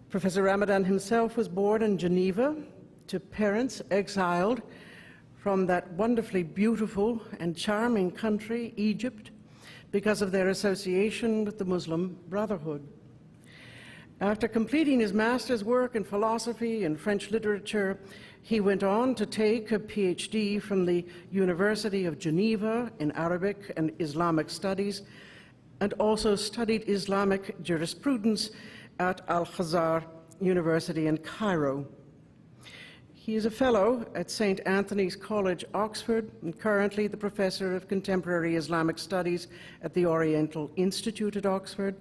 Professor Ramadan himself was born in Geneva to parents exiled from that wonderfully beautiful and charming country, Egypt, because of their association with the Muslim Brotherhood. After completing his master's work in philosophy and French literature, he went on to take a PhD from the University of Geneva in Arabic and Islamic studies, and also studied Islamic jurisprudence at Al-Azhar University in Cairo. He is a fellow at St. Antony's College, Oxford, and currently the professor of contemporary Islamic studies at the Oriental Institute at Oxford,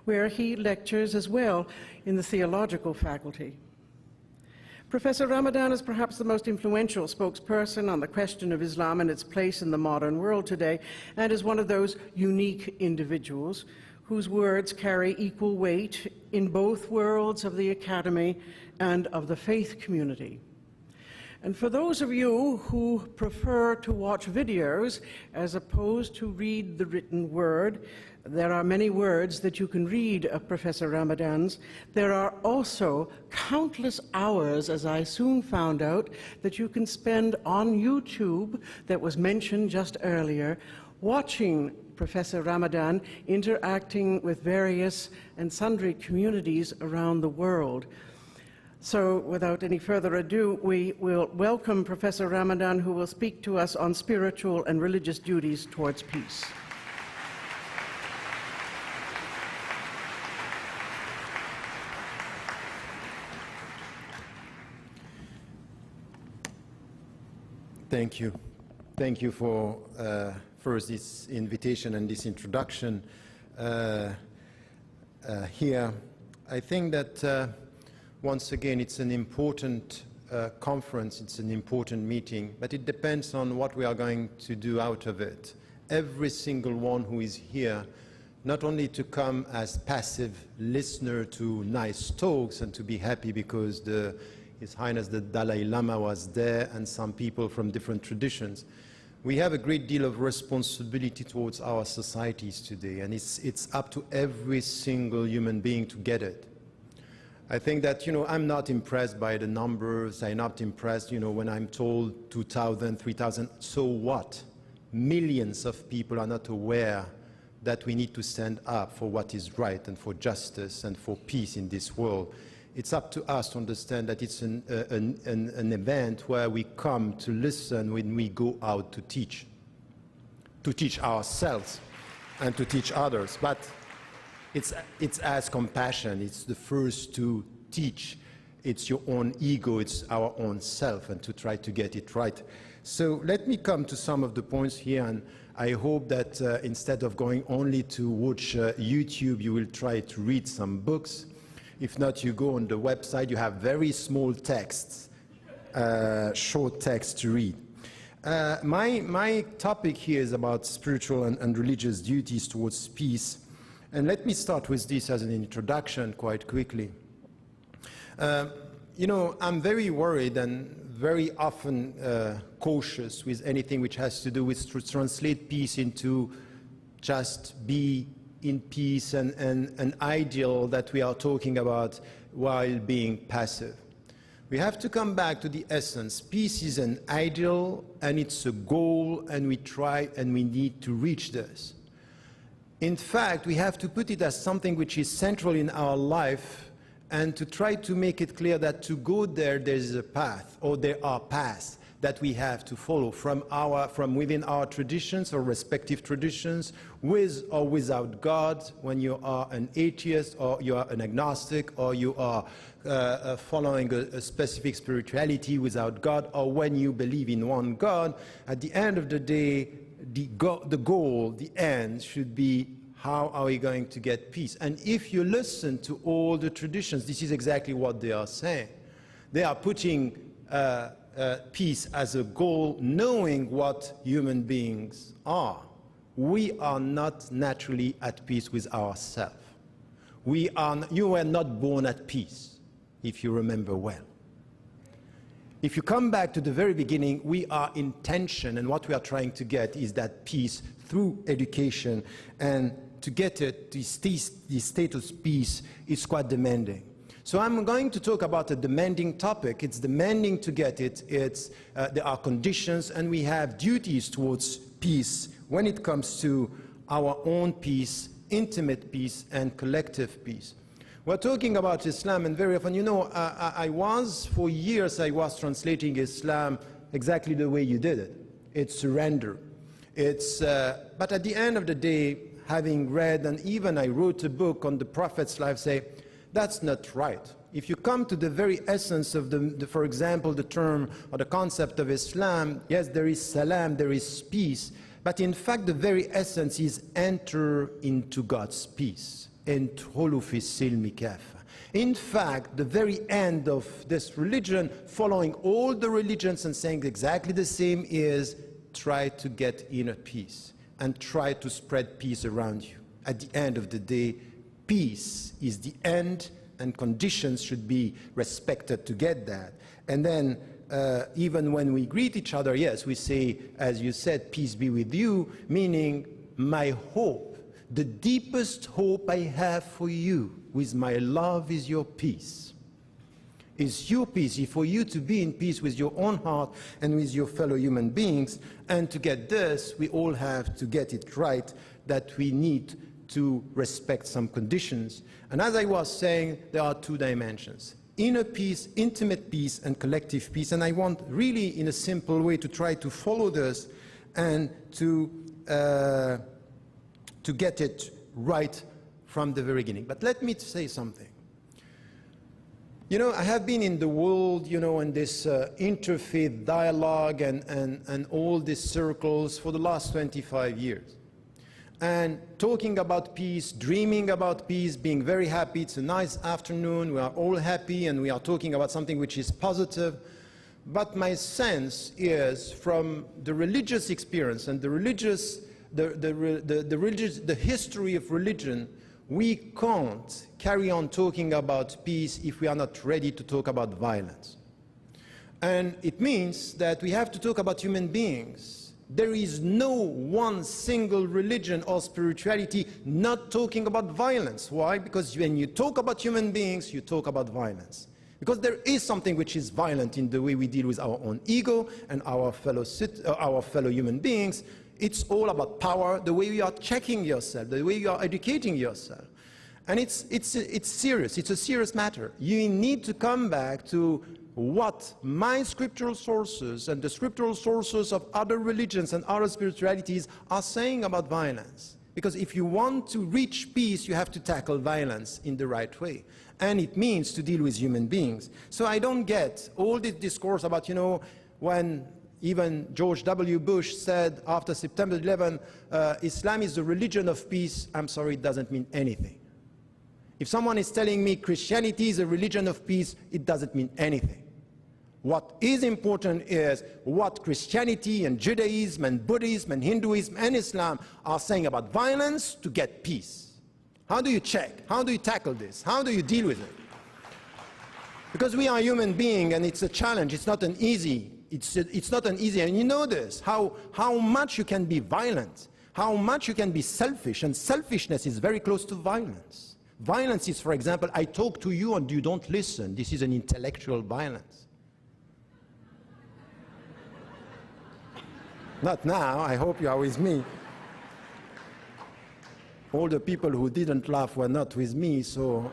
where he lectures as well in the theological faculty. Professor Ramadan is perhaps the most influential spokesperson on the question of Islam and its place in the modern world today, and is one of those unique individuals whose words carry equal weight in both worlds of the academy and of the faith community. And for those of you who prefer to watch videos as opposed to read the written word, there are many words that you can read of Professor Ramadan's. There are also countless hours, as I soon found out, that you can spend on YouTube that was mentioned just earlier, watching Professor Ramadan interacting with various and sundry communities around the world. So without any further ado, we will welcome Professor Ramadan, who will speak to us on spiritual and religious duties towards peace. Thank you. Thank you for first this invitation and this introduction here. I think that once again it's an important conference, it's an important meeting, but it depends on what we are going to do out of it. Every single one who is here, not only to come as passive listener to nice talks and to be happy because His Highness the Dalai Lama was there and some people from different traditions. We have a great deal of responsibility towards our societies today, and it's up to every single human being to get it. I think that, I'm not impressed by the numbers. I'm not impressed, when I'm told 2,000, 3,000. So what? Millions of people are not aware that we need to stand up for what is right and for justice and for peace in this world. It's up to us to understand that it's an event where we come to listen when we go out to teach ourselves and to teach others. But it's as compassion. It's the first to teach. It's your own ego. It's our own self, and to try to get it right. So let me come to some of the points here, and I hope that instead of going only to watch YouTube, you will try to read some books. If not, you go on the website, you have very small texts, short text to read. My topic here is about spiritual and religious duties towards peace. And let me start with this as an introduction quite quickly. I'm very worried and very often cautious with anything which has to do with to translate peace into just be in peace and an ideal that we are talking about while being passive. We have to come back to the essence. Peace is an ideal and it's a goal, and we try and we need to reach this. In fact, we have to put it as something which is central in our life, and to try to make it clear that to go there, there is a path, or there are paths that we have to follow from within our traditions or respective traditions, with or without God, when you are an atheist or you are an agnostic, or you are following a specific spirituality without God, or when you believe in one God. At the end of the day, the goal, the end should be, how are we going to get peace? And if you listen to all the traditions, this is exactly what they are saying. They are putting peace as a goal, knowing what human beings are. We are not naturally at peace with ourselves. You were not born at peace, if you remember well. If you come back to the very beginning, we are in tension, and what we are trying to get is that peace through education. And to get it, the state of peace is quite demanding. So I'm going to talk about a demanding topic. It's demanding to get it. There are conditions, and we have duties towards peace when it comes to our own peace, intimate peace, and collective peace. We're talking about Islam, and very often, for years, I was translating Islam exactly the way you did it. It's surrender. But at the end of the day, having read, and even I wrote a book on the Prophet's life, say, that's not right. If you come to the very essence of, for example, the term or the concept of Islam, yes, there is salam, there is peace, but in fact, the very essence is enter into God's peace. In fact, the very end of this religion, following all the religions and saying exactly the same, is try to get inner peace and try to spread peace around you. At the end of the day, peace is the end, and conditions should be respected to get that. And then even when we greet each other, yes, we say, as you said, peace be with you, meaning my hope, the deepest hope I have for you with my love is your peace. Is your peace, for you to be in peace with your own heart and with your fellow human beings. And to get this, we all have to get it right, that we need to respect some conditions. And as I was saying, there are two dimensions: inner peace, intimate peace, and collective peace. And I want really, in a simple way, to try to follow this and to get it right from the very beginning. But let me say something. I have been in the world, in this interfaith dialogue and all these circles for the last 25 years. And talking about peace, dreaming about peace, being very happy. It's a nice afternoon, we are all happy, and we are talking about something which is positive. But my sense is, from the religious experience and the history of religion, we can't carry on talking about peace if we are not ready to talk about violence. And it means that we have to talk about human beings. There is no one single religion or spirituality not talking about violence. Why? Because when you talk about human beings, you talk about violence. Because there is something which is violent in the way we deal with our own ego and our fellow human beings. It's all about power, the way you are checking yourself, the way you are educating yourself. And it's serious. It's a serious matter. You need to come back to what my scriptural sources and the scriptural sources of other religions and other spiritualities are saying about violence. Because if you want to reach peace, you have to tackle violence in the right way. And it means to deal with human beings. So I don't get all this discourse about, when even George W. Bush said after September 11, Islam is the religion of peace. I'm sorry, it doesn't mean anything. If someone is telling me Christianity is a religion of peace, it doesn't mean anything. What is important is what Christianity and Judaism and Buddhism and Hinduism and Islam are saying about violence to get peace. How do you check? How do you tackle this? How do you deal with it? Because we are human beings, and it's a challenge. It's not an easy. It's not an easy, and you know this, how much you can be violent, how much you can be selfish, and selfishness is very close to violence. Violence is, for example, I talk to you and you don't listen. This is an intellectual violence. Not now, I hope you are with me. All the people who didn't laugh were not with me, so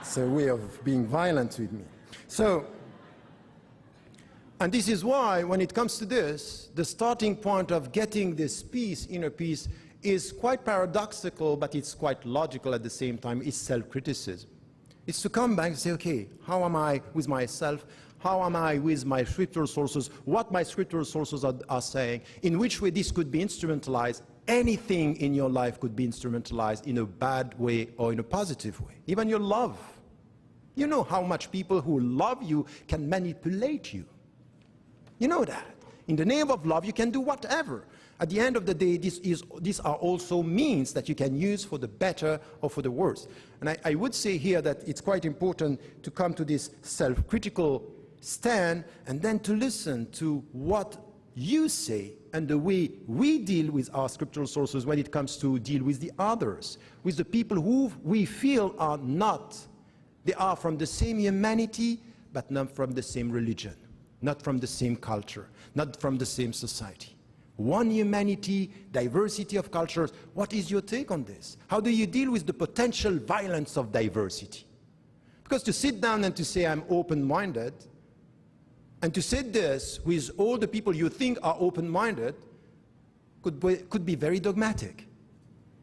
it's a way of being violent with me. And this is why, when it comes to this, the starting point of getting this peace, inner peace, is quite paradoxical, but it's quite logical at the same time. It's self-criticism. It's to come back and say, okay, how am I with myself? How am I with my scriptural sources? What my scriptural sources are saying? In which way this could be instrumentalized? Anything in your life could be instrumentalized in a bad way or in a positive way. Even your love. You know how much people who love you can manipulate you. You know that. In the name of love, you can do whatever. At the end of the day, these are also means that you can use for the better or for the worse. And I would say here that it's quite important to come to this self-critical stand and then to listen to what you say and the way we deal with our scriptural sources when it comes to deal with the others, with the people who we feel are not They are from the same humanity, but not from the same religion, not from the same culture, not from the same society. One humanity, diversity of cultures. What is your take on this? How do you deal with the potential violence of diversity? Because to sit down and to say I'm open-minded, and to say this with all the people you think are open-minded, could be very dogmatic.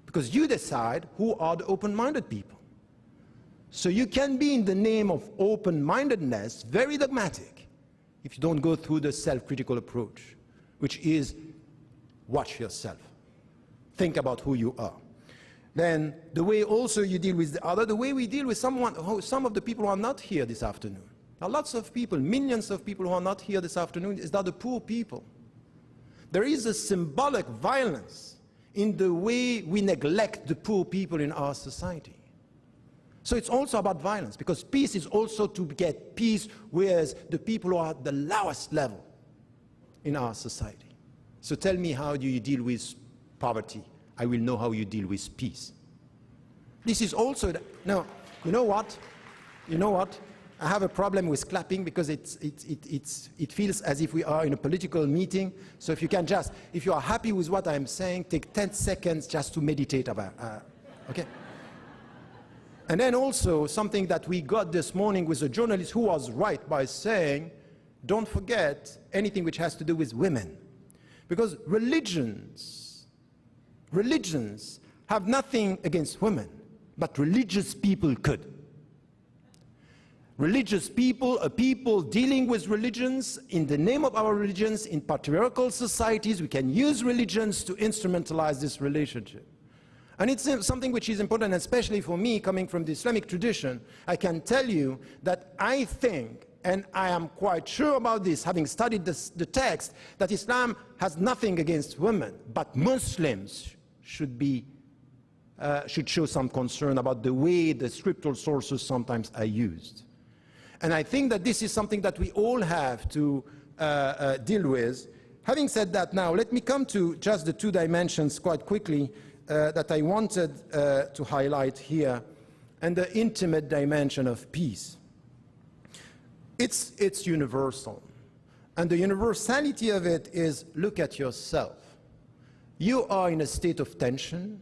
Because you decide who are the open-minded people. So you can be, in the name of open-mindedness, very dogmatic if you don't go through the self-critical approach, which is watch yourself. Think about who you are. Then the way also you deal with the other, the way we deal with some of the people who are not here this afternoon. Now lots of people, millions of people who are not here this afternoon, is that the poor people. There is a symbolic violence in the way we neglect the poor people in our society. So it's also about violence, because peace is also to get peace with the people who are at the lowest level in our society. So tell me, how do you deal with poverty? I will know how you deal with peace. This is also, no, you know what? You know what? I have a problem with clapping because it feels as if we are in a political meeting. So if you can just, if you are happy with what I'm saying, take 10 seconds just to meditate about, okay? And then also something that we got this morning with a journalist who was right by saying, don't forget anything which has to do with women. Because religions have nothing against women, but religious people could. Religious people are people dealing with religions in the name of our religions. In patriarchal societies, we can use religions to instrumentalize this relationship. And it's something which is important, especially for me, coming from the Islamic tradition. I can tell you that I think, and I am quite sure about this, having studied the text, that Islam has nothing against women, but Muslims should show some concern about the way the scriptural sources sometimes are used. And I think that this is something that we all have to deal with. Having said that, now let me come to just the two dimensions quite quickly that I wanted to highlight here, and the intimate dimension of peace. It's universal, and the universality of it is, look at yourself. You are in a state of tension.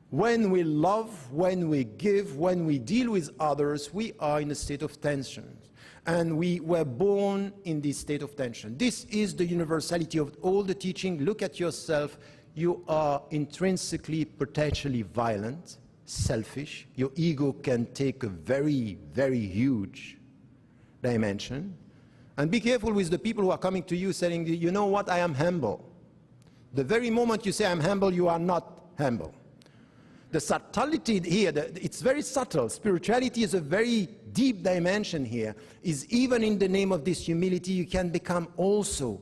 When we love, when we give, when we deal with others, we are in a state of tension. And we were born in this state of tension. This is the universality of all the teaching. Look at yourself. You are intrinsically, potentially violent, selfish. Your ego can take a very, very huge dimension. And be careful with the people who are coming to you saying, you know what, I am humble. The very moment you say I'm humble, you are not humble. The subtlety here, it's very subtle. Spirituality is a very deep dimension here. Is even in the name of this humility, you can become also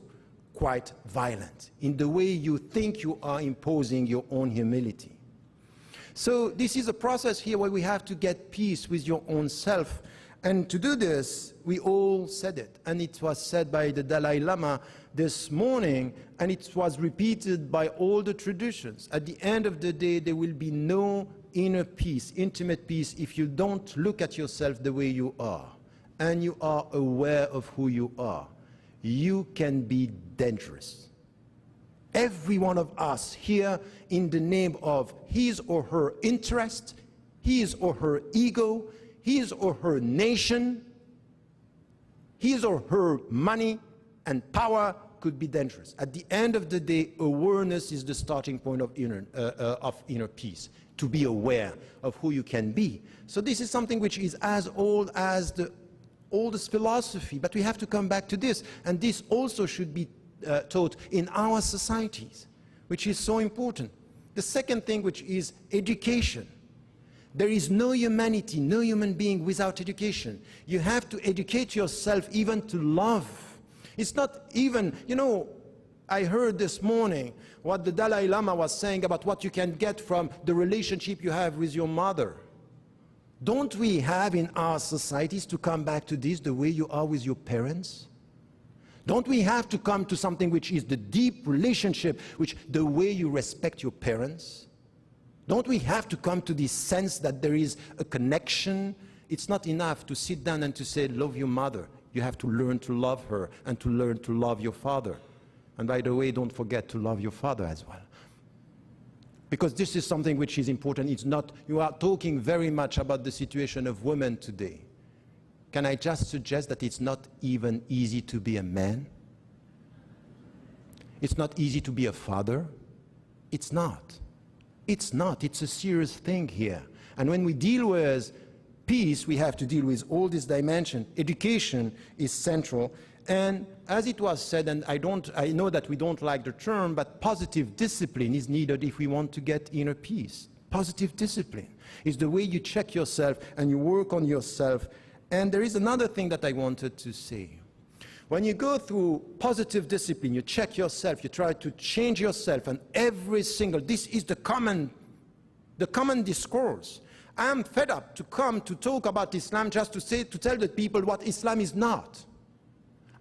quite violent in the way you think you are imposing your own humility. So this is a process here where we have to get peace with your own self. And to do this, we all said it. And it was said by the Dalai Lama this morning, and it was repeated by all the traditions. At the end of the day, there will be no inner peace, intimate peace, if you don't look at yourself the way you are, and you are aware of who you are. You can be dangerous. Every one of us here, in the name of his or her interest, his or her ego, his or her nation, his or her money and power, could be dangerous. At the end of the day, awareness is the starting point of inner peace, to be aware of who you can be. So this is something which is as old as the oldest philosophy, but we have to come back to this, and this also should be taught in our societies, which is so important. The second thing, which is education. There is no humanity, no human being without education. You have to educate yourself even to love. It's not even, you know, I heard this morning what the Dalai Lama was saying about what you can get from the relationship you have with your mother. Don't we have in our societies to come back to this, the way you are with your parents? Don't we have to come to something which is the deep relationship, which the way you respect your parents? Don't we have to come to this sense that there is a connection It's not enough to sit down and to say, love your mother. You have to learn to love her and to learn to love your father. And by the way, don't forget to love your father as well. Because this is something which is important. It's not, you are talking very much about the situation of women today. Can I just suggest that it's not even easy to be a man? It's not easy to be a father? It's not. It's not. It's a serious thing here. And when we deal with peace, we have to deal with all this dimension. Education is central. And as it was said, and I know that we don't like the term, but positive discipline is needed if we want to get inner peace. Positive discipline is the way you check yourself and you work on yourself. And there is another thing that I wanted to say. When you go through positive discipline, you check yourself, you try to change yourself, and this is the common discourse. I am fed up to come to talk about Islam just to tell the people what Islam is not.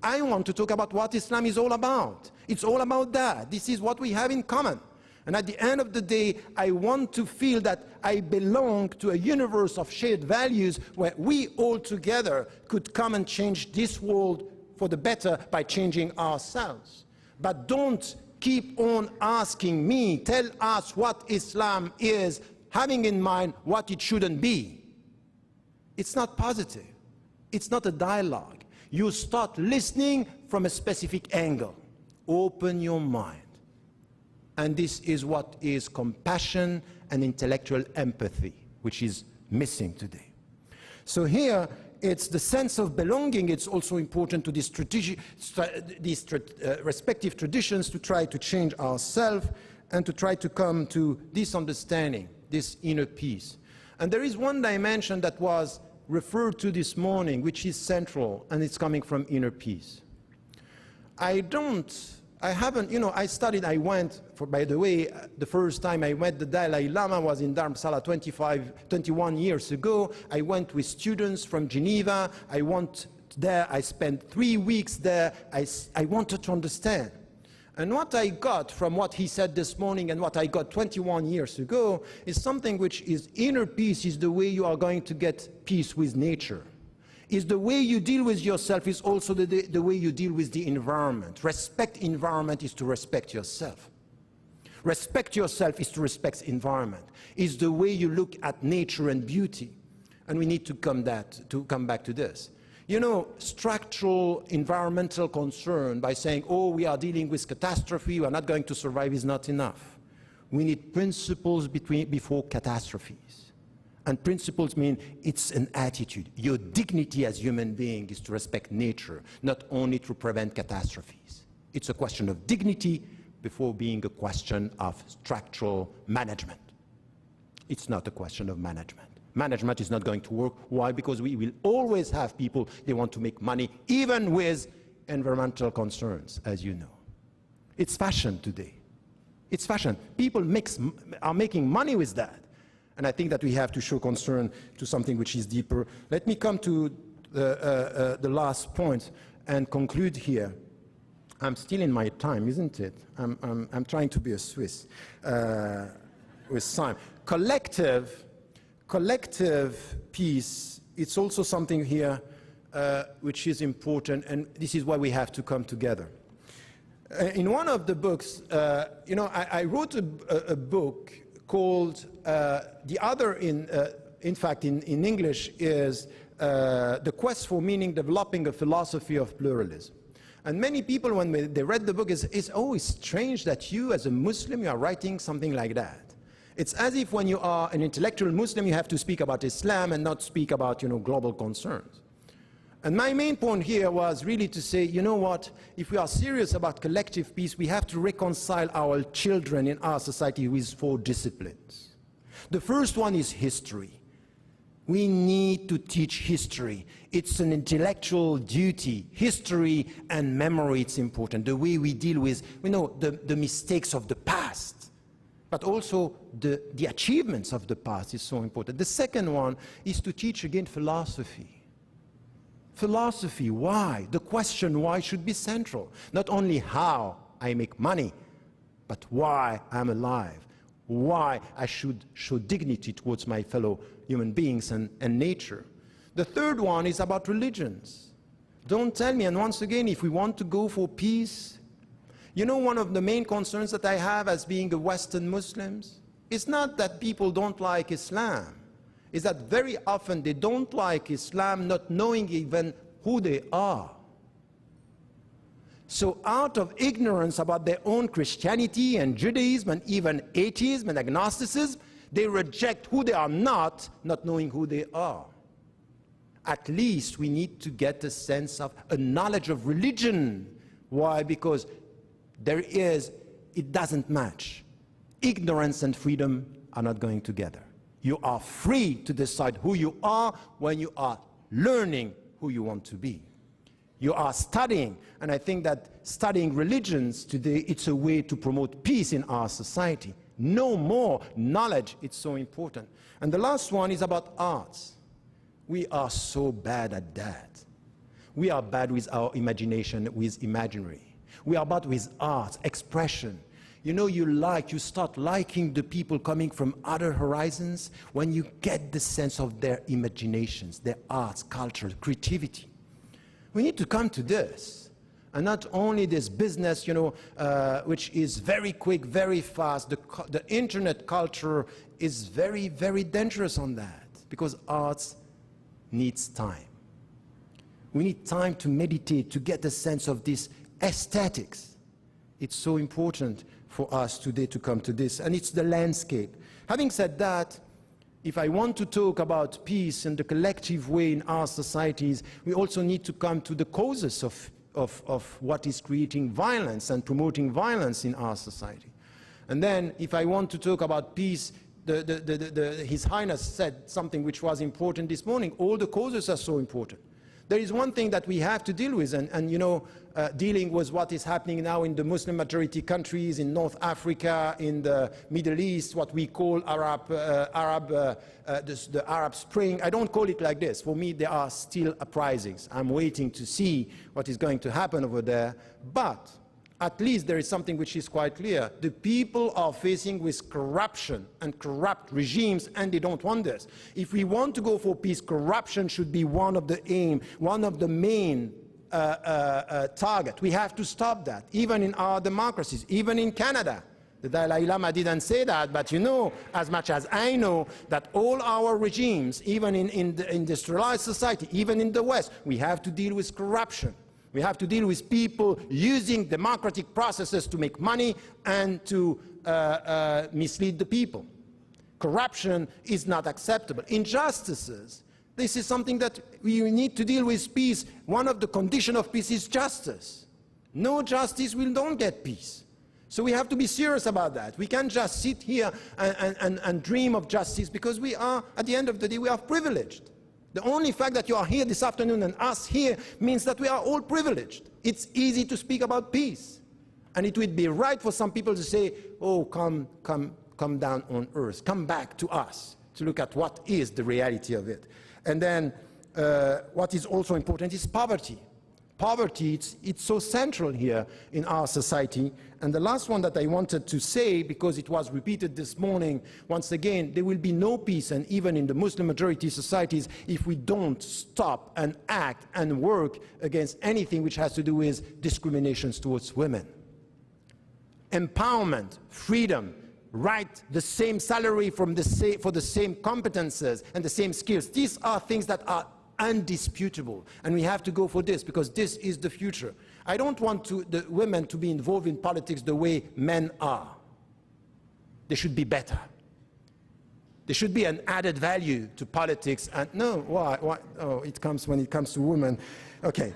I want to talk about what Islam is all about. It's all about that. This is what we have in common. And at the end of the day, I want to feel that I belong to a universe of shared values where we all together could come and change this world for the better by changing ourselves. But don't keep on asking me, tell us what Islam is, having in mind what it shouldn't be. It's not positive. It's not a dialogue. You start listening from a specific angle. Open your mind. And this is what is compassion and intellectual empathy, which is missing today. So here, it's the sense of belonging. It's also important to these respective traditions to try to change ourselves and to try to come to this understanding, this inner peace. And there is one dimension that was referred to this morning, which is central, and it's coming from inner peace. I went, by the way, the first time I met the Dalai Lama was in Dharamsala 21 years ago. I went with students from Geneva. I went there, I spent 3 weeks there. I wanted to understand. And what I got from what he said this morning and what I got 21 years ago is something which is inner peace is the way you are going to get peace with nature. Is the way you deal with yourself is also the way you deal with the environment. Respect environment is to respect yourself. Respect yourself is to respect environment. Is the way you look at nature and beauty. And we need to come back to this. You know, structural environmental concern by saying, oh, we are dealing with catastrophe, we are not going to survive is not enough. We need principles before catastrophes. And principles mean it's an attitude. Your dignity as human being is to respect nature, not only to prevent catastrophes. It's a question of dignity before being a question of structural management. It's not a question of management. Management is not going to work. Why? Because we will always have people, they want to make money, even with environmental concerns, as you know. It's fashion today. It's fashion. People are making money with that. And I think that we have to show concern to something which is deeper. Let me come to the last point and conclude here. I'm still in my time, isn't it? I'm trying to be a Swiss with time. Collective peace, it's also something here which is important, and this is why we have to come together. In one of the books, I wrote a book called, the other in fact in English is The Quest for Meaning, Developing a Philosophy of Pluralism. And many people, when they read the book, it's always strange that you as a Muslim, you are writing something like that. It's as if when you are an intellectual Muslim, you have to speak about Islam and not speak about, global concerns. And my main point here was really to say, you know what, if we are serious about collective peace, we have to reconcile our children in our society with 4 disciplines. The first one is history. We need to teach history. It's an intellectual duty. History and memory, it's important. The way we deal with, the mistakes of the past. But also the achievements of the past is so important. The second one is to teach again philosophy. Philosophy, why? The question why should be central. Not only how I make money, but why I'm alive. Why I should show dignity towards my fellow human beings and nature. The third one is about religions. Don't tell me, and once again, if we want to go for peace, you know, one of the main concerns that I have as being a Western Muslim, it's not that people don't like Islam. It's that very often they don't like Islam not knowing even who they are. So out of ignorance about their own Christianity and Judaism and even atheism and agnosticism, they reject who they are not knowing who they are. At least we need to get a sense of a knowledge of religion. Why? Because it doesn't match. Ignorance and freedom are not going together. You are free to decide who you are when you are learning who you want to be. You are studying, and I think that studying religions today, it's a way to promote peace in our society. No more knowledge, it's so important. And the last one is about arts. We are so bad at that. We are bad with our imagination, with imaginary. We are bad with art, expression. You know, you start liking the people coming from other horizons when you get the sense of their imaginations, their arts, culture, creativity. We need to come to this, and not only this business, you know, which is very quick, very fast. The internet culture is very, very dangerous on that, because arts needs time. We need time to meditate, to get a sense of this aesthetics. It's so important for us today to come to this, and it's the landscape. Having said that, if I want to talk about peace in the collective way in our societies, we also need to come to the causes of what is creating violence and promoting violence in our society. And then, if I want to talk about peace, His Highness said something which was important this morning. All the causes are so important. There is one thing that we have to deal with, and you know, dealing with what is happening now in the Muslim majority countries, in North Africa, in the Middle East, what we call the Arab Spring. I don't call it like this. For me, there are still uprisings. I'm waiting to see what is going to happen over there. But at least there is something which is quite clear. The people are facing with corruption and corrupt regimes, and they don't want this. If we want to go for peace, corruption should be one of the main target. We have to stop that, even in our democracies, even in Canada. The Dalai Lama didn't say that, but you know, as much as I know, that all our regimes, even in the industrialized society, even in the West, we have to deal with corruption. We have to deal with people using democratic processes to make money and to mislead the people. Corruption is not acceptable. Injustices, this is something that we need to deal with. Peace, one of the conditions of peace is justice. No justice, we don't get peace. So we have to be serious about that. We can't just sit here and dream of justice, because we are, at the end of the day, we are privileged. The only fact that you are here this afternoon and us here means that we are all privileged. It's easy to speak about peace. And it would be right for some people to say, oh, come down on earth, come back to us, to look at what is the reality of it. And then what is also important is poverty. Poverty, it's so central here in our society. And the last one that I wanted to say, because it was repeated this morning, once again, there will be no peace, and even in the Muslim majority societies, if we don't stop and act and work against anything which has to do with discriminations towards women. Empowerment, freedom, right, the same salary for the same competences and the same skills. These are things that are undisputable, and we have to go for this, because this is the future. I don't want the women to be involved in politics the way men are. They should be better. There should be an added value to politics. And no, why? Oh, it comes when it comes to women. Okay.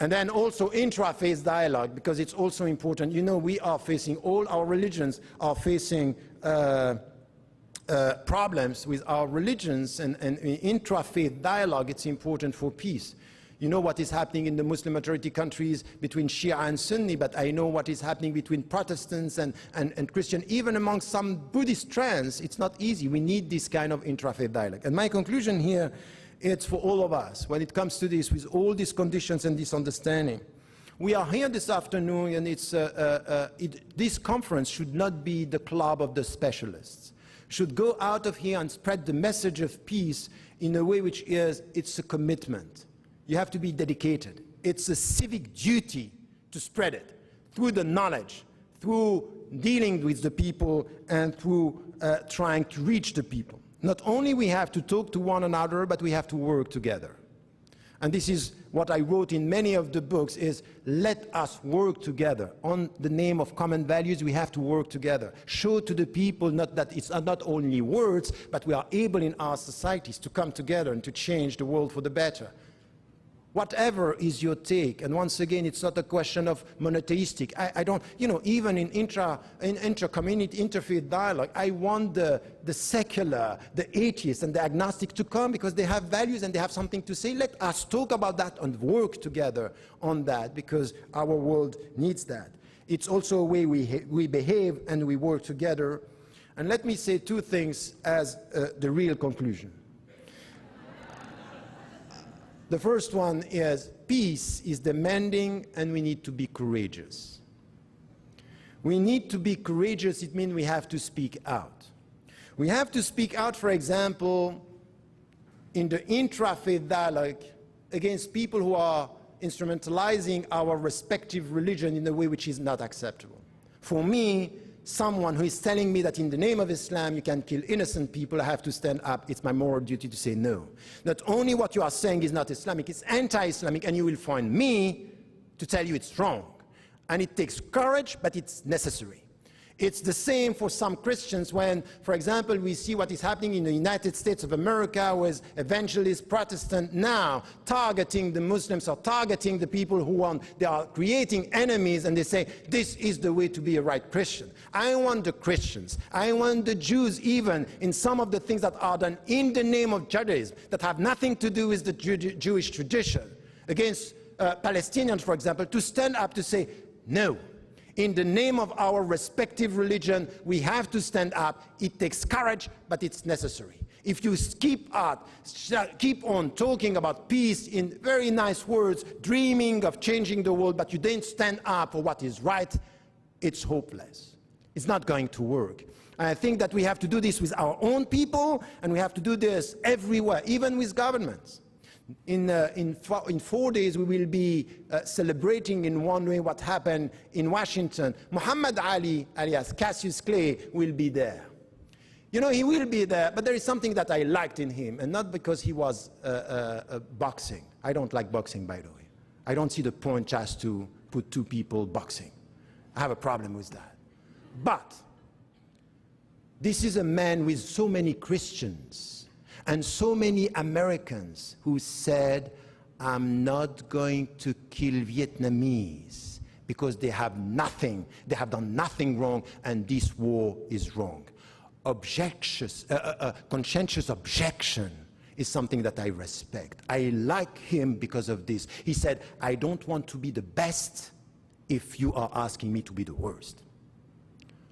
And then also intra-faith dialogue, because it's also important. You know, we are facing, all our religions are facing problems with our religions, and intra-faith dialogue, it's important for peace. You know what is happening in the Muslim majority countries between Shia and Sunni, but I know what is happening between Protestants and Christian, even among some Buddhist strands. It's not easy. We need this kind of intra-faith dialogue. And my conclusion here, it's for all of us, when it comes to this, with all these conditions and this understanding. We are here this afternoon, and this conference should not be the club of the specialists. should go out of here and spread the message of peace in a way which is, it's a commitment. You have to be dedicated. It's a civic duty to spread it through the knowledge, through dealing with the people, and through trying to reach the people. Not only we have to talk to one another, but we have to work together. And this is what I wrote in many of the books, is let us work together. On the name of common values, we have to work together. Show to the people that it's not only words, but we are able in our societies to come together and to change the world for the better. Whatever is your take, and once again, it's not a question of monotheistic. I don't, even in intra-community, interfaith dialogue, I want the secular, the atheist, and the agnostic to come because they have values and they have something to say. Let us talk about that and work together on that because our world needs that. It's also a way we behave and we work together. And let me say two things as the real conclusion. The first one is peace is demanding and we need to be courageous. We need to be courageous, it means we have to speak out. We have to speak out, for example, in the intra-faith dialogue against people who are instrumentalizing our respective religion in a way which is not acceptable. For me, someone who is telling me that in the name of Islam you can kill innocent people, I have to stand up. It's my moral duty to say no. Not only what you are saying is not Islamic, it's anti-Islamic, and you will find me to tell you it's wrong. And it takes courage, but it's necessary. It's the same for some Christians when, for example, we see what is happening in the United States of America with evangelist Protestant now targeting the Muslims or targeting the people they are creating enemies, and they say, this is the way to be a right Christian. I want the Christians, I want the Jews even in some of the things that are done in the name of Judaism that have nothing to do with the Jewish tradition, against Palestinians, for example, to stand up to say, no. In the name of our respective religion, we have to stand up. It takes courage, but it's necessary. If you keep on talking about peace in very nice words, dreaming of changing the world, but you don't stand up for what is right, it's hopeless. It's not going to work. And I think that we have to do this with our own people, and we have to do this everywhere, even with governments. In 4 days, we will be celebrating in one way what happened in Washington. Muhammad Ali, alias Cassius Clay, will be there. He will be there, but there is something that I liked in him, and not because he was boxing. I don't like boxing, by the way. I don't see the point just to put two people boxing. I have a problem with that. But this is a man with so many Christians and so many Americans who said, I'm not going to kill Vietnamese because they have done nothing wrong, and this war is wrong. Conscientious objection is something that I respect. I like him because of this. He said, I don't want to be the best if you are asking me to be the worst.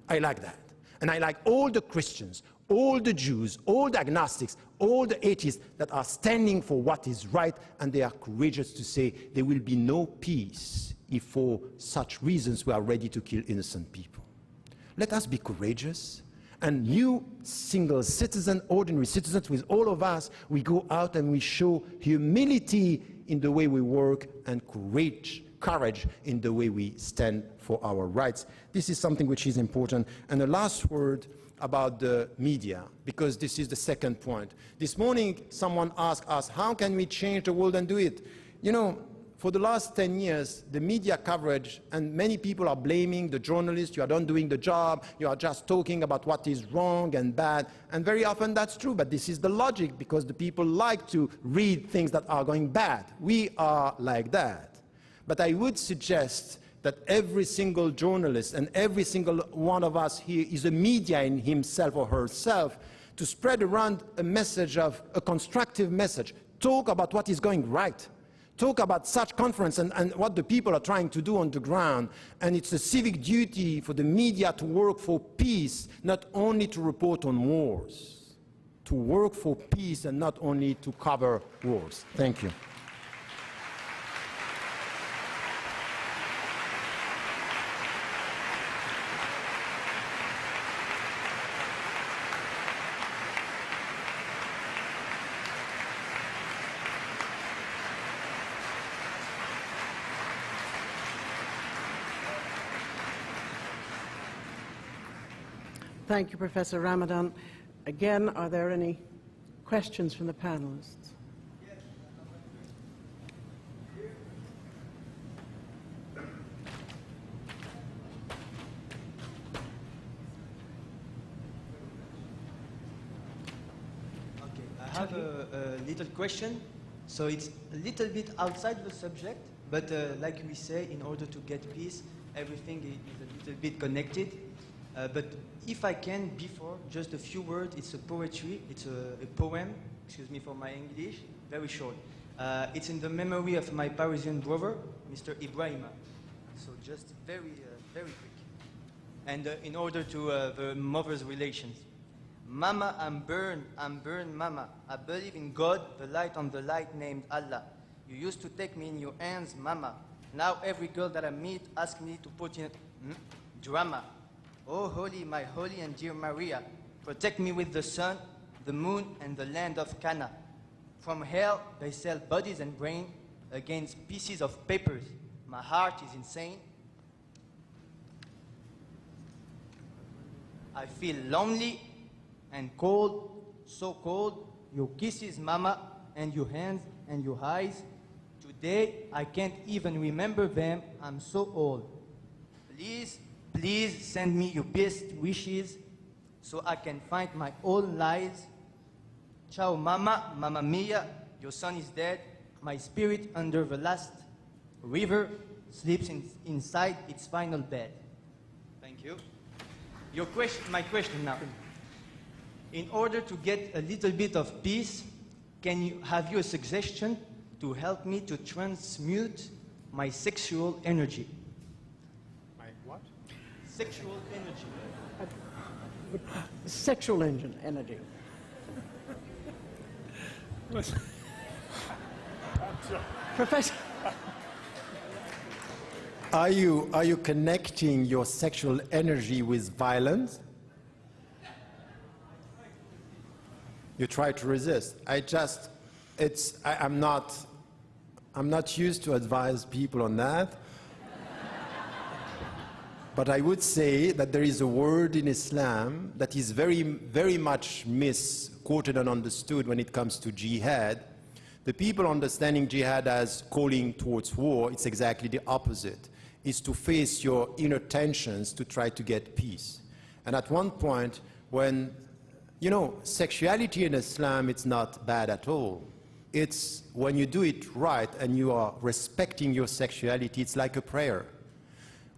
I like that. And I like all the Christians, all the Jews, all the agnostics, all the atheists that are standing for what is right, and they are courageous to say there will be no peace if for such reasons we are ready to kill innocent people. Let us be courageous, and you single citizen, ordinary citizens, with all of us, we go out and we show humility in the way we work and courage in the way we stand for our rights. This is something which is important. And the last word about the media, because this is the second point. This morning, someone asked us, how can we change the world and do it? For the last 10 years, the media coverage, and many people are blaming the journalists, you are not doing the job, you are just talking about what is wrong and bad, and very often that's true, but this is the logic, because the people like to read things that are going bad. We are like that. But I would suggest that every single journalist and every single one of us here is a media in himself or herself to spread around a message of a constructive message. Talk about what is going right. Talk about such conference and what the people are trying to do on the ground. And it's a civic duty for the media to work for peace, not only to report on wars. To work for peace and not only to cover wars. Thank you. Thank you, Professor Ramadan. Again, are there any questions from the panelists? I have a little question. So it's a little bit outside the subject, but like we say, in order to get peace, everything is a little bit connected. But if I can, before, just a few words, it's a poetry, it's a poem, excuse me for my English, very short. It's in the memory of my Parisian brother, Mr. Ibrahima. So just very quick. And in order to the mother's relations. Mama, I'm burned, mama. I believe in God, the light on the light named Allah. You used to take me in your hands, mama. Now every girl that I meet asks me to put in drama. Oh, holy, my holy and dear Maria, protect me with the sun, the moon, and the land of Cana. From hell, they sell bodies and brain against pieces of papers. My heart is insane. I feel lonely and cold, so cold. Your kisses, mama, and your hands and your eyes. Today, I can't even remember them. I'm so old. Please, please send me your best wishes so I can find my own lies. Ciao, mama, mamma mia, your son is dead. My spirit under the last river sleeps inside its final bed. Thank you. My question now. In order to get a little bit of peace, have you a suggestion to help me to transmute my sexual energy? My what? Sexual energy. Sexual energy. Professor. Are you connecting your sexual energy with violence? You try to resist. I'm not used to advise people on that. But I would say that there is a word in Islam that is very, very much misquoted and understood when it comes to jihad. The people understanding jihad as calling towards war, it's exactly the opposite. It's to face your inner tensions to try to get peace. And at one point, when sexuality in Islam, it's not bad at all. It's when you do it right and you are respecting your sexuality, it's like a prayer.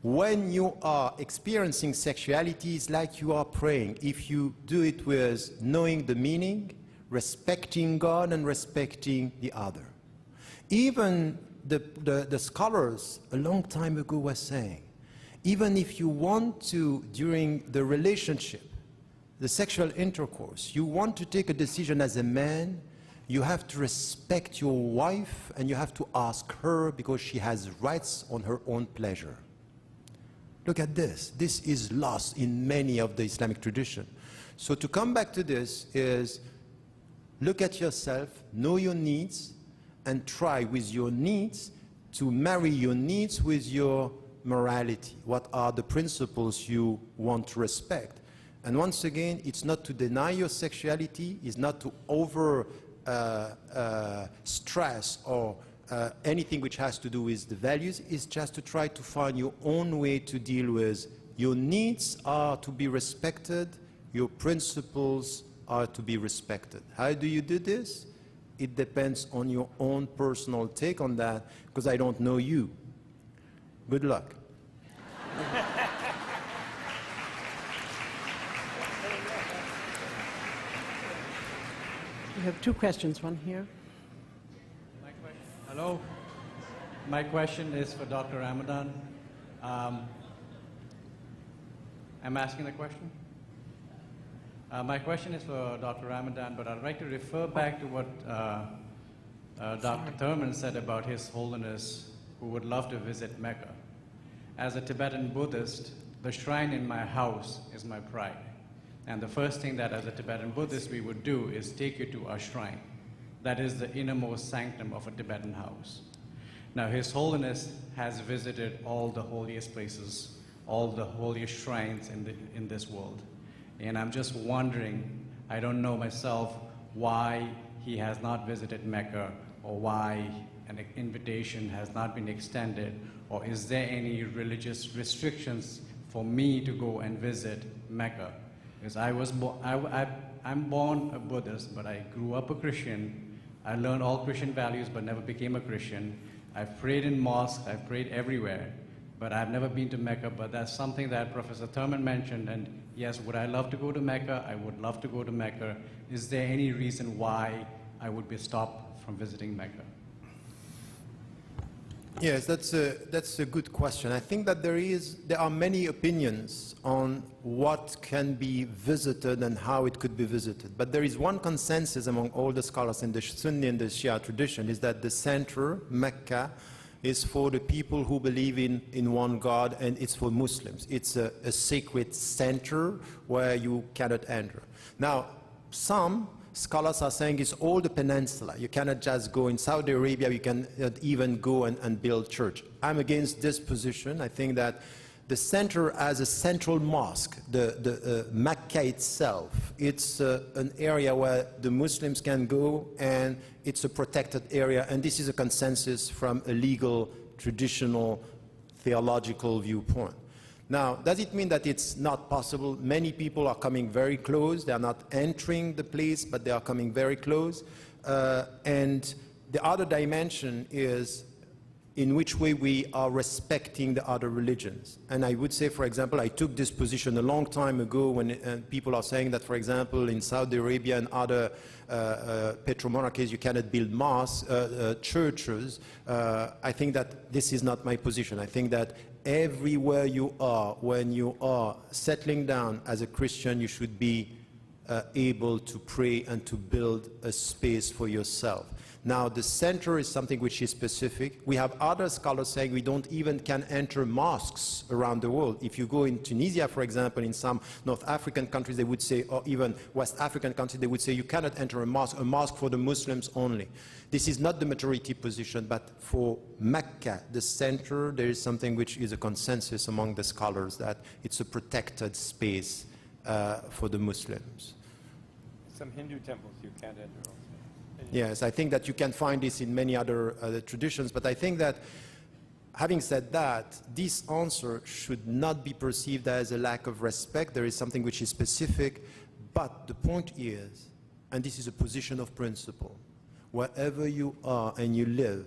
When you are experiencing sexuality, it's like you are praying. If you do it with knowing the meaning, respecting God and respecting the other. Even the scholars a long time ago were saying, even if you want to, during the relationship, the sexual intercourse, you want to take a decision as a man, you have to respect your wife and you have to ask her because she has rights on her own pleasure. Look at this. This is lost in many of the Islamic tradition. So to come back to this is look at yourself, know your needs, and try with your needs to marry your needs with your morality. What are the principles you want to respect? And once again, it's not to deny your sexuality, it's not to over stress or anything which has to do with the values, it's just to try to find your own way to deal with your needs are to be respected, your principles are to be respected. How do you do this? It depends on your own personal take on that, because I don't know you. Good luck. We have two questions, one here. Hello. My question is for Dr. Ramadan. I'm asking the question. My question is for Dr. Ramadan, but I'd like to refer back to what Dr. Thurman said about His Holiness, who would love to visit Mecca. As a Tibetan Buddhist, the shrine in my house is my pride. And the first thing that as a Tibetan Buddhist we would do is take you to our shrine. That is the innermost sanctum of a Tibetan house. Now, His Holiness has visited all the holiest places, all the holiest shrines in this world. And I'm just wondering, I don't know myself, why he has not visited Mecca, or why an invitation has not been extended, or is there any religious restrictions for me to go and visit Mecca? Because I'm born a Buddhist, but I grew up a Christian. I learned all Christian values, but never became a Christian. I've prayed in mosques, I've prayed everywhere, but I've never been to Mecca. But that's something that Professor Thurman mentioned, and yes, would I love to go to Mecca? I would love to go to Mecca. Is there any reason why I would be stopped from visiting Mecca? Yes, that's a good question. I think that there are many opinions on what can be visited and how it could be visited. But there is one consensus among all the scholars in the Sunni and the Shia tradition, is that the center, Mecca, is for the people who believe in one God, and it's for Muslims. It's a sacred center where you cannot enter. Now, some scholars are saying it's all the peninsula. You cannot just go in Saudi Arabia, you cannot even go and build church. I'm against this position. I think that the center as a central mosque, the Mecca itself, it's an area where the Muslims can go, and it's a protected area, and this is a consensus from a legal, traditional, theological viewpoint. Now, does it mean that it's not possible? Many people are coming very close. They are not entering the place, but they are coming very close. And the other dimension is in which way we are respecting the other religions. And I would say, for example, I took this position a long time ago when people are saying that, for example, in Saudi Arabia and other petromonarchies, you cannot build mosques, churches. I think that this is not my position. I think that everywhere you are, when you are settling down as a Christian, you should be able to pray and to build a space for yourself. Now, the center is something which is specific. We have other scholars saying we don't even can enter mosques around the world. If you go in Tunisia, for example, in some North African countries, they would say, or even West African countries, they would say you cannot enter a mosque for the Muslims only. This is not the majority position, but for Mecca, the center, there is something which is a consensus among the scholars that it's a protected space for the Muslims. Some Hindu temples you can't enter also. Yes, I think that you can find this in many other traditions, but I think that, having said that, this answer should not be perceived as a lack of respect. There is something which is specific, but the point is, and this is a position of principle, wherever you are and you live,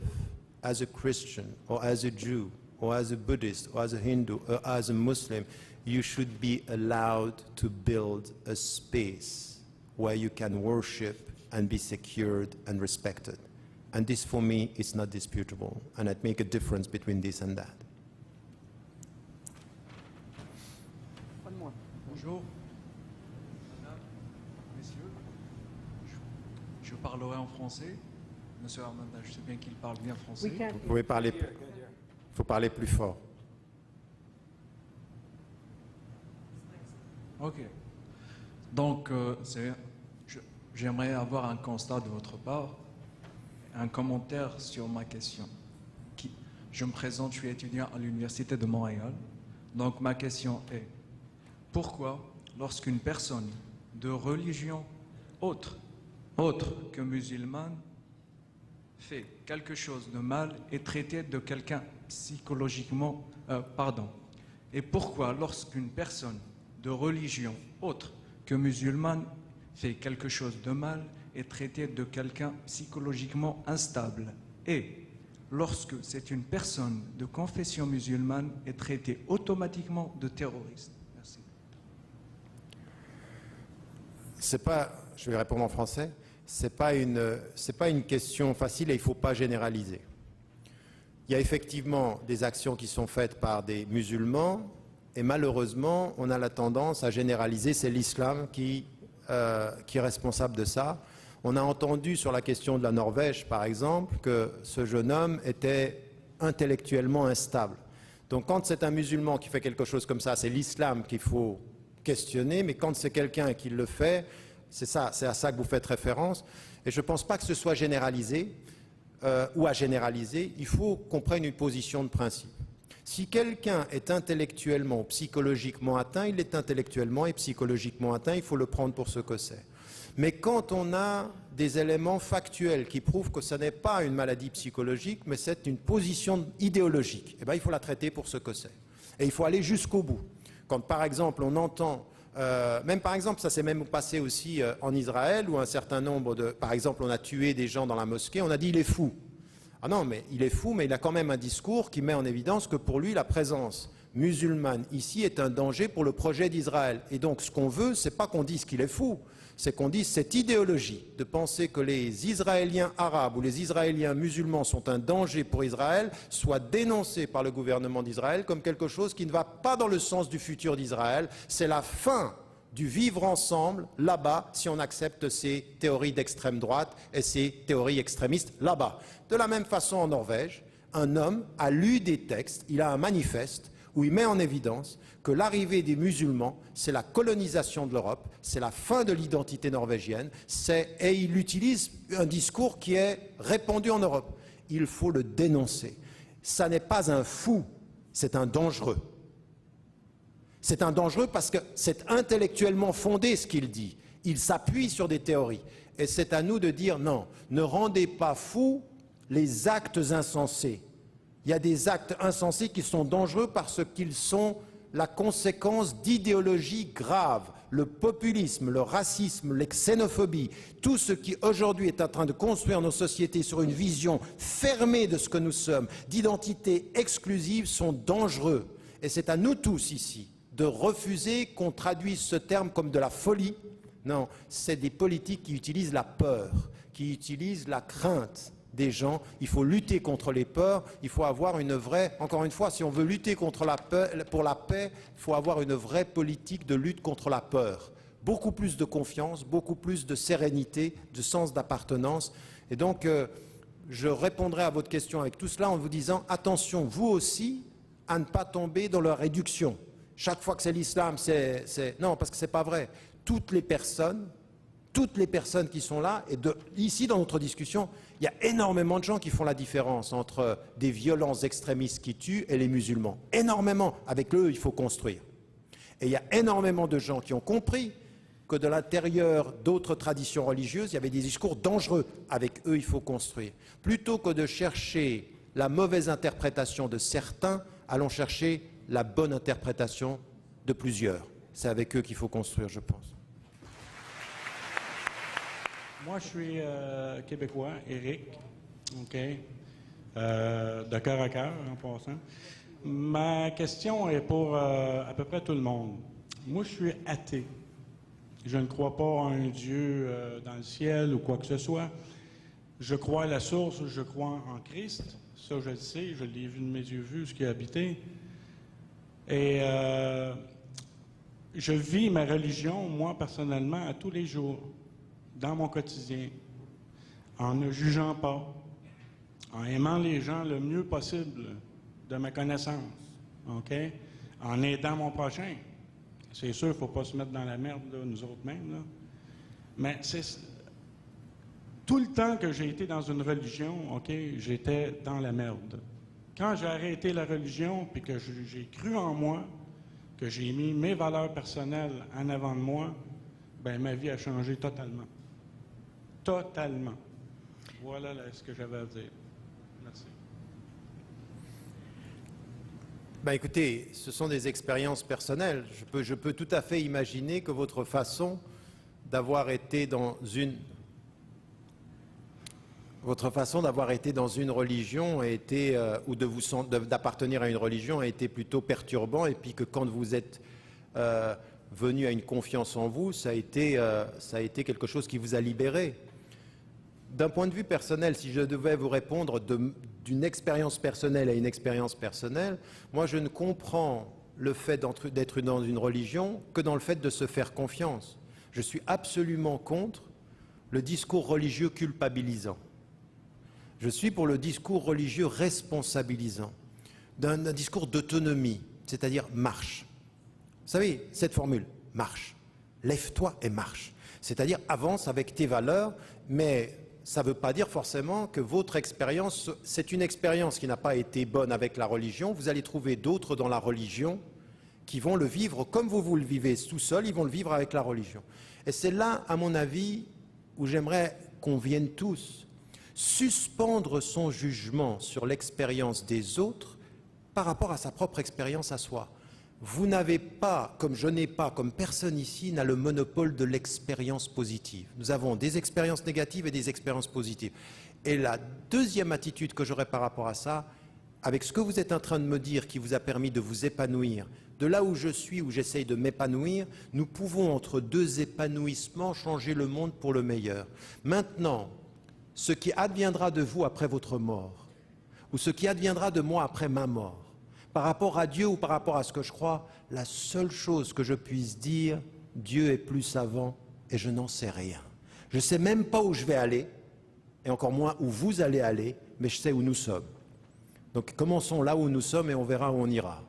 as a Christian or as a Jew or as a Buddhist or as a Hindu or as a Muslim, you should be allowed to build a space where you can worship and be secured and respected. And this, for me, is not disputable. And I'd make a difference between this and that. One more. Bonjour. Madame, messieurs, je parlerai en français. Monsieur Ramadan, je sais bien qu'il parle bien français. We can't. Vous pouvez parler, faut parler plus fort. Ok. Donc, j'aimerais avoir un constat de votre part, un commentaire sur ma question. Je me présente, je suis étudiant à l'Université de Montréal. Donc ma question est, pourquoi lorsqu'une personne de religion autre que musulmane fait quelque chose de mal est traitée de quelqu'un psychologiquement... Et pourquoi lorsqu'une personne de religion autre que musulmane fait quelque chose de mal est traité de quelqu'un psychologiquement instable, et lorsque c'est une personne de confession musulmane est traité automatiquement de terroriste. Merci. C'est pas, je vais répondre en français, c'est pas une question facile et il ne faut pas généraliser. Il y a effectivement des actions qui sont faites par des musulmans et malheureusement on a la tendance à généraliser, c'est l'islam qui est responsable de ça. On a entendu sur la question de la Norvège, par exemple, que ce jeune homme était intellectuellement instable. Donc quand c'est un musulman qui fait quelque chose comme ça, c'est l'islam qu'il faut questionner, mais quand c'est quelqu'un qui le fait, c'est à ça que vous faites référence. Et je ne pense pas que ce soit généralisé ou à généraliser. Il faut qu'on prenne une position de principe. Si quelqu'un est intellectuellement ou psychologiquement atteint, il est intellectuellement et psychologiquement atteint, il faut le prendre pour ce que c'est. Mais quand on a des éléments factuels qui prouvent que ce n'est pas une maladie psychologique, mais c'est une position idéologique, eh bien, il faut la traiter pour ce que c'est. Et il faut aller jusqu'au bout. Quand, par exemple, on entend... même par exemple, ça s'est même passé aussi en Israël, où un certain nombre de... Par exemple, on a tué des gens dans la mosquée, on a dit il est fou. Ah non, mais il est fou, mais il a quand même un discours qui met en évidence que pour lui, la présence musulmane ici est un danger pour le projet d'Israël. Et donc, ce qu'on veut, c'est pas qu'on dise qu'il est fou, c'est qu'on dise cette idéologie de penser que les Israéliens arabes ou les Israéliens musulmans sont un danger pour Israël, soit dénoncée par le gouvernement d'Israël comme quelque chose qui ne va pas dans le sens du futur d'Israël. C'est la fin du vivre ensemble là-bas si on accepte ces théories d'extrême droite et ces théories extrémistes là-bas. De la même façon en Norvège, un homme a lu des textes, il a un manifeste où il met en évidence que l'arrivée des musulmans, c'est la colonisation de l'Europe, c'est la fin de l'identité norvégienne, et il utilise un discours qui est répandu en Europe. Il faut le dénoncer. Ça n'est pas un fou, c'est un dangereux. C'est un dangereux parce que c'est intellectuellement fondé ce qu'il dit. Il s'appuie sur des théories. Et c'est à nous de dire non, ne rendez pas fous les actes insensés. Il y a des actes insensés qui sont dangereux parce qu'ils sont la conséquence d'idéologies graves. Le populisme, le racisme, les xénophobies, tout ce qui aujourd'hui est en train de construire nos sociétés sur une vision fermée de ce que nous sommes, d'identité exclusive, sont dangereux. Et c'est à nous tous ici de refuser qu'on traduise ce terme comme de la folie. Non, c'est des politiques qui utilisent la peur, qui utilisent la crainte des gens. Il faut lutter contre les peurs, il faut avoir une vraie... Encore une fois, si on veut lutter contre la peur, pour la paix, il faut avoir une vraie politique de lutte contre la peur. Beaucoup plus de confiance, beaucoup plus de sérénité, de sens d'appartenance. Et donc, je répondrai à votre question avec tout cela en vous disant, attention, vous aussi, à ne pas tomber dans la réduction. Chaque fois que c'est l'islam, c'est... Non, parce que ce n'est pas vrai. Toutes les personnes qui sont là, et ici dans notre discussion, il y a énormément de gens qui font la différence entre des violences extrémistes qui tuent et les musulmans. Énormément. Avec eux, il faut construire. Et il y a énormément de gens qui ont compris que de l'intérieur d'autres traditions religieuses, il y avait des discours dangereux. Avec eux, il faut construire. Plutôt que de chercher la mauvaise interprétation de certains, allons chercher la bonne interprétation de plusieurs. C'est avec eux qu'il faut construire, je pense. Moi, je suis québécois, Éric, OK, de cœur à cœur, en passant. Ma question est pour à peu près tout le monde. Moi, je suis athée. Je ne crois pas en un Dieu dans le ciel ou quoi que ce soit. Je crois à la source, je crois en Christ. Ça, je le sais, je l'ai vu de mes yeux vus, ce qui a habité. Et je vis ma religion, moi, personnellement, à tous les jours, dans mon quotidien, en ne jugeant pas, en aimant les gens le mieux possible de ma connaissance, OK? En aidant mon prochain. C'est sûr, il ne faut pas se mettre dans la merde, là, nous autres mêmes, là. Mais c'est... Tout le temps que j'ai été dans une religion, OK, j'étais dans la merde. Quand j'ai arrêté la religion, puis que j'ai cru en moi, que j'ai mis mes valeurs personnelles en avant de moi, bien, ma vie a changé totalement. Totalement. Voilà là, ce que j'avais à dire. Merci. Ben écoutez, ce sont des expériences personnelles. Je peux tout à fait imaginer que votre façon d'avoir été dans une... Votre façon d'avoir été dans une religion a été, ou d'appartenir à une religion a été plutôt perturbant, et puis que quand vous êtes venu à une confiance en vous, ça a été quelque chose qui vous a libéré. D'un point de vue personnel, si je devais vous répondre d'une expérience personnelle à une expérience personnelle, moi je ne comprends le fait d'être dans une religion que dans le fait de se faire confiance. Je suis absolument contre le discours religieux culpabilisant. Je suis pour le discours religieux responsabilisant, d'un discours d'autonomie, c'est-à-dire marche. Vous savez, cette formule, marche, lève-toi et marche. C'est-à-dire avance avec tes valeurs, mais ça ne veut pas dire forcément que votre expérience, c'est une expérience qui n'a pas été bonne avec la religion. Vous allez trouver d'autres dans la religion qui vont le vivre comme vous le vivez tout seul, ils vont le vivre avec la religion. Et c'est là, à mon avis, où j'aimerais qu'on vienne tous suspendre son jugement sur l'expérience des autres par rapport à sa propre expérience à soi. Vous n'avez pas, comme je n'ai pas, comme personne ici n'a le monopole de l'expérience positive. Nous avons des expériences négatives et des expériences positives. Et la deuxième attitude que j'aurais par rapport à ça, avec ce que vous êtes en train de me dire qui vous a permis de vous épanouir, de là où je suis, où j'essaye de m'épanouir, nous pouvons, entre deux épanouissements, changer le monde pour le meilleur. Maintenant, ce qui adviendra de vous après votre mort, ou ce qui adviendra de moi après ma mort, par rapport à Dieu ou par rapport à ce que je crois, la seule chose que je puisse dire, Dieu est plus savant et je n'en sais rien. Je ne sais même pas où je vais aller, et encore moins où vous allez aller, mais je sais où nous sommes. Donc commençons là où nous sommes et on verra où on ira.